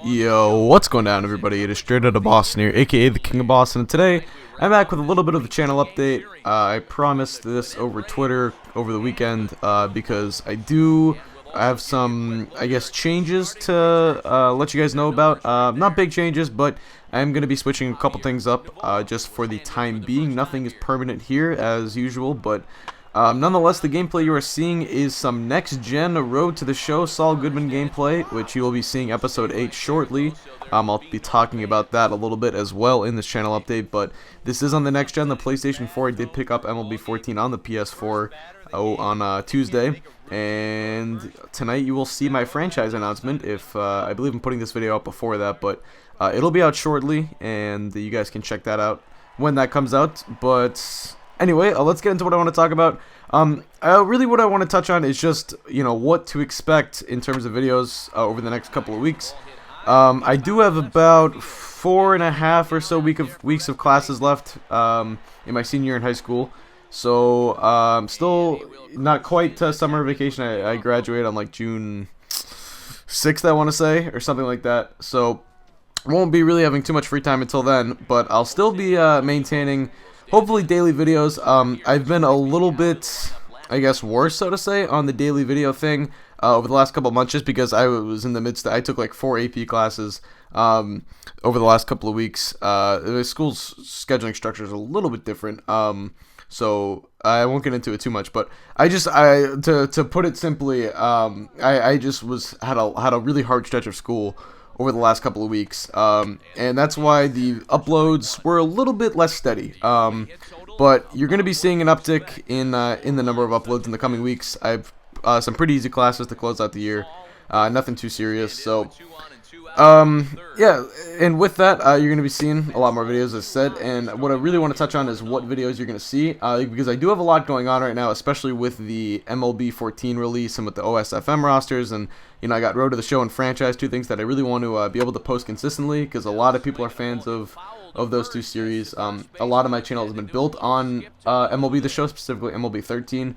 Yo, what's going on, everybody? It is StraitOuttaBoston here, aka the King of Boston, and today I'm back with a little bit of the channel update. I promised this over Twitter over the weekend because I have some, I guess, changes to let you guys know about. Not big changes, but I'm going to be switching a couple things up just for the time being. Nothing is permanent here as usual, but nonetheless, the gameplay you are seeing is some next-gen Road to the Show Saul Goodman gameplay, which you will be seeing episode 8 shortly. I'll be talking about that a little bit as well in this channel update, but this is on the next-gen, the PlayStation 4. I did pick up MLB 14 on the PS4 on Tuesday, and tonight you will see my franchise announcement. I believe I'm putting this video out before that, but it'll be out shortly, and you guys can check that out when that comes out. But anyway, let's get into what I want to talk about. Really what I want to touch on is just, what to expect in terms of videos over the next couple of weeks. I do have about 4.5 or so weeks of classes left in my senior year in high school. So, still not quite summer vacation. I graduate on like June 6th, I want to say, or something like that. So, won't be really having too much free time until then, but I'll still be maintaining hopefully daily videos. I've been a little bit, I guess, worse, so to say, on the daily video thing over the last couple of months, just because I was in the midst I took like 4 AP classes over the last couple of weeks. The school's scheduling structure is a little bit different, so I won't get into it too much. But to put it simply, I just had a really hard stretch of school over the last couple of weeks, and that's why the uploads were a little bit less steady. But you're going to be seeing an uptick in the number of uploads in the coming weeks. I've some pretty easy classes to close out the year, nothing too serious. So, yeah, and with that, you're going to be seeing a lot more videos, as I said. And what I really want to touch on is what videos you're going to see, because I do have a lot going on right now, especially with the MLB 14 release and with the OSFM rosters. And I got Road to the Show and Franchise, two things that I really want to be able to post consistently, because a lot of people are fans of those two series. A lot of my channel has been built on MLB The Show, specifically MLB 13.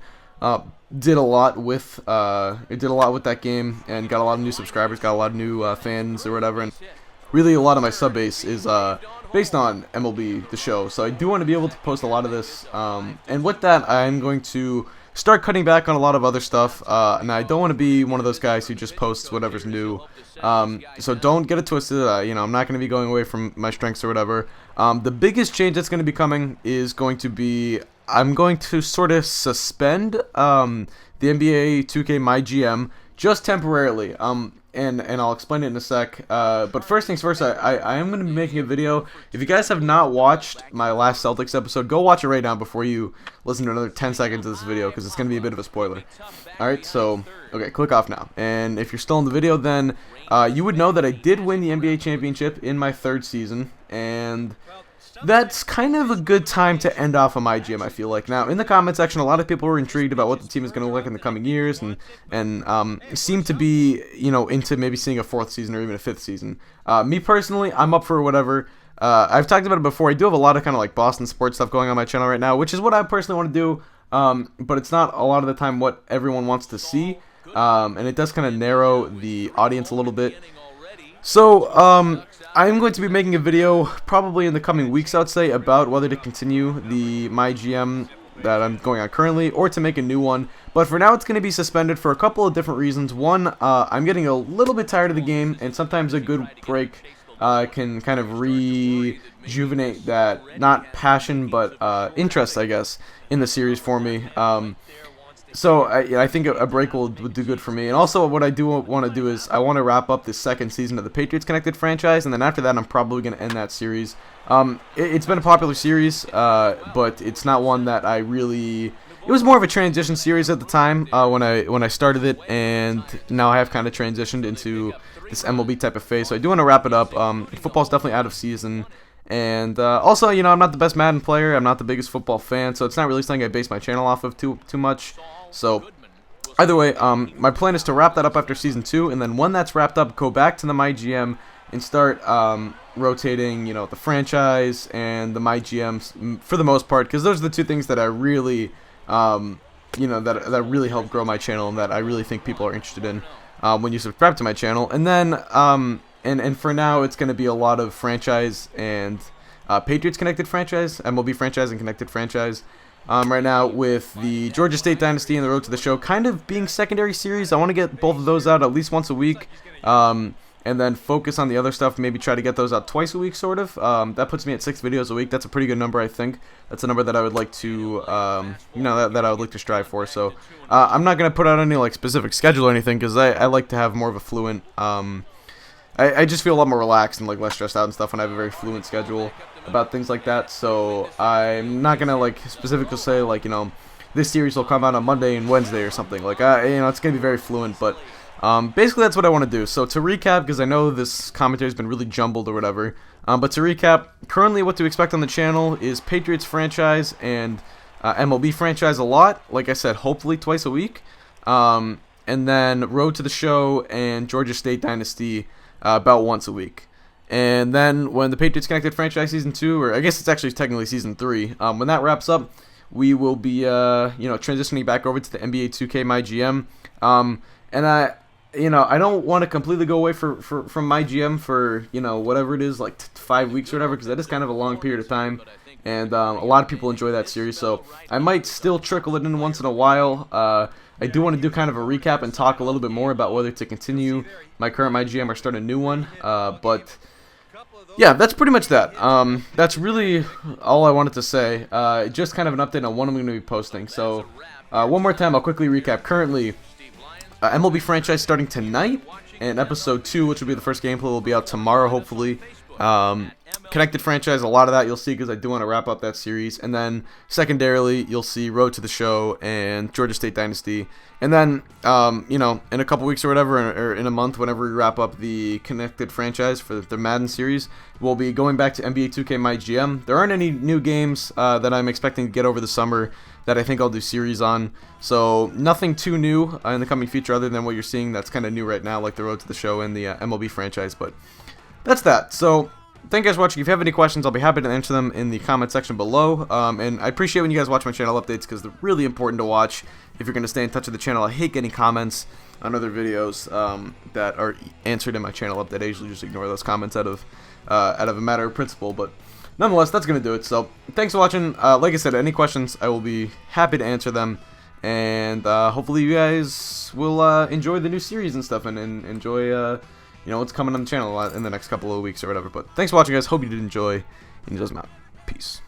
Did a lot with that game and got a lot of new subscribers, got a lot of new fans or whatever, and really a lot of my sub base is based on MLB The Show. So I do want to be able to post a lot of this, and with that, I'm going to start cutting back on a lot of other stuff, and I don't want to be one of those guys who just posts whatever's new. So don't get it twisted. I'm not going to be going away from my strengths or whatever. The biggest change that's going to be coming is going to be, I'm going to sort of suspend the NBA 2K My GM just temporarily. And I'll explain it in a sec. But first things first, I am going to be making a video. If you guys have not watched my last Celtics episode, go watch it right now before you listen to another 10 seconds of this video, because it's going to be a bit of a spoiler. Alright, so, okay, click off now. And if you're still in the video, then you would know that I did win the NBA championship in my 3rd season, and that's kind of a good time to end off of my GM, I feel like. Now, in the comment section, a lot of people were intrigued about what the team is going to look like in the coming years, and seem to be, into maybe seeing a 4th season or even a 5th season. Me personally, I'm up for whatever. I've talked about it before. I do have a lot of kind of like Boston sports stuff going on my channel right now, which is what I personally want to do, but it's not a lot of the time what everyone wants to see, and it does kind of narrow the audience a little bit. So, I'm going to be making a video probably in the coming weeks, I would say, about whether to continue the My GM that I'm going on currently or to make a new one. But for now, it's going to be suspended for a couple of different reasons. One, I'm getting a little bit tired of the game, and sometimes a good break can kind of rejuvenate that, not passion, but interest, I guess, in the series for me. So I think a break would do good for me. And also what I do want to do is I want to wrap up the 2nd season of the Patriots Connected franchise, and then after that I'm probably going to end that series. It's been a popular series, but it's not one that I really... It was more of a transition series at the time when I started it, and now I have kind of transitioned into this MLB type of phase. So I do want to wrap it up. Football's definitely out of season. And also, I'm not the best Madden player. I'm not the biggest football fan, so it's not really something I base my channel off of too much. So, either way, my plan is to wrap that up after Season 2, and then when that's wrapped up, go back to the My GM and start rotating, the franchise and the My GMs for the most part, because those are the two things that I really, that really help grow my channel and that I really think people are interested in when you subscribe to my channel. And then and for now, it's going to be a lot of franchise and Patriots connected franchise, MLB franchise and connected franchise. Right now, with the Georgia State Dynasty and the Road to the Show kind of being secondary series, I want to get both of those out at least once a week, and then focus on the other stuff. Maybe try to get those out twice a week, sort of. That puts me at 6 videos a week. That's a pretty good number, I think. That's a number that I would like to, that I would like to strive for. So I'm not gonna put out any like specific schedule or anything, because I like to have more of a fluent. I just feel a lot more relaxed and like less stressed out and stuff when I have a very fluent schedule about things like that. So I'm not gonna like specifically say like, this series will come out on Monday and Wednesday or something. Like it's gonna be very fluent, but basically that's what I want to do. So to recap, because I know this commentary has been really jumbled or whatever, but to recap, currently what to expect on the channel is Patriots franchise and MLB franchise a lot. Like I said, hopefully twice a week, and then Road to the Show and Georgia State Dynasty about once a week. And then when the Patriots Connected Franchise Season 2, or I guess it's actually technically Season 3, when that wraps up, we will be, transitioning back over to the NBA 2K MyGM. And I don't want to completely go away from MyGM for, whatever it is, like 5 weeks or whatever, because that is kind of a long period of time. And a lot of people enjoy that series, so I might still trickle it in once in a while. I do want to do kind of a recap and talk a little bit more about whether to continue my current MyGM or start a new one. But yeah, that's pretty much that. That's really all I wanted to say. Just kind of an update on when I'm going to be posting. So one more time, I'll quickly recap. Currently, MLB franchise starting tonight, and episode 2, which will be the first gameplay, will be out tomorrow, hopefully. Connected franchise, a lot of that you'll see because I do want to wrap up that series. And then secondarily, you'll see Road to the Show and Georgia State Dynasty. And then, in a couple weeks or whatever, or in a month, whenever we wrap up the connected franchise for the Madden series, we'll be going back to NBA 2K MyGM. There aren't any new games that I'm expecting to get over the summer that I think I'll do series on. So nothing too new in the coming future other than what you're seeing that's kind of new right now, like the Road to the Show and the MLB franchise. But that's that. So thank you guys for watching. If you have any questions, I'll be happy to answer them in the comment section below. And I appreciate when you guys watch my channel updates because they're really important to watch if you're going to stay in touch with the channel. I hate getting comments on other videos that are answered in my channel update. I usually just ignore those comments out of a matter of principle. But nonetheless, that's going to do it. So thanks for watching. Like I said, any questions, I will be happy to answer them. And hopefully you guys will enjoy the new series and stuff and enjoy what's coming on the channel in the next couple of weeks or whatever. But thanks for watching, guys. Hope you did enjoy. And you guys out. Peace.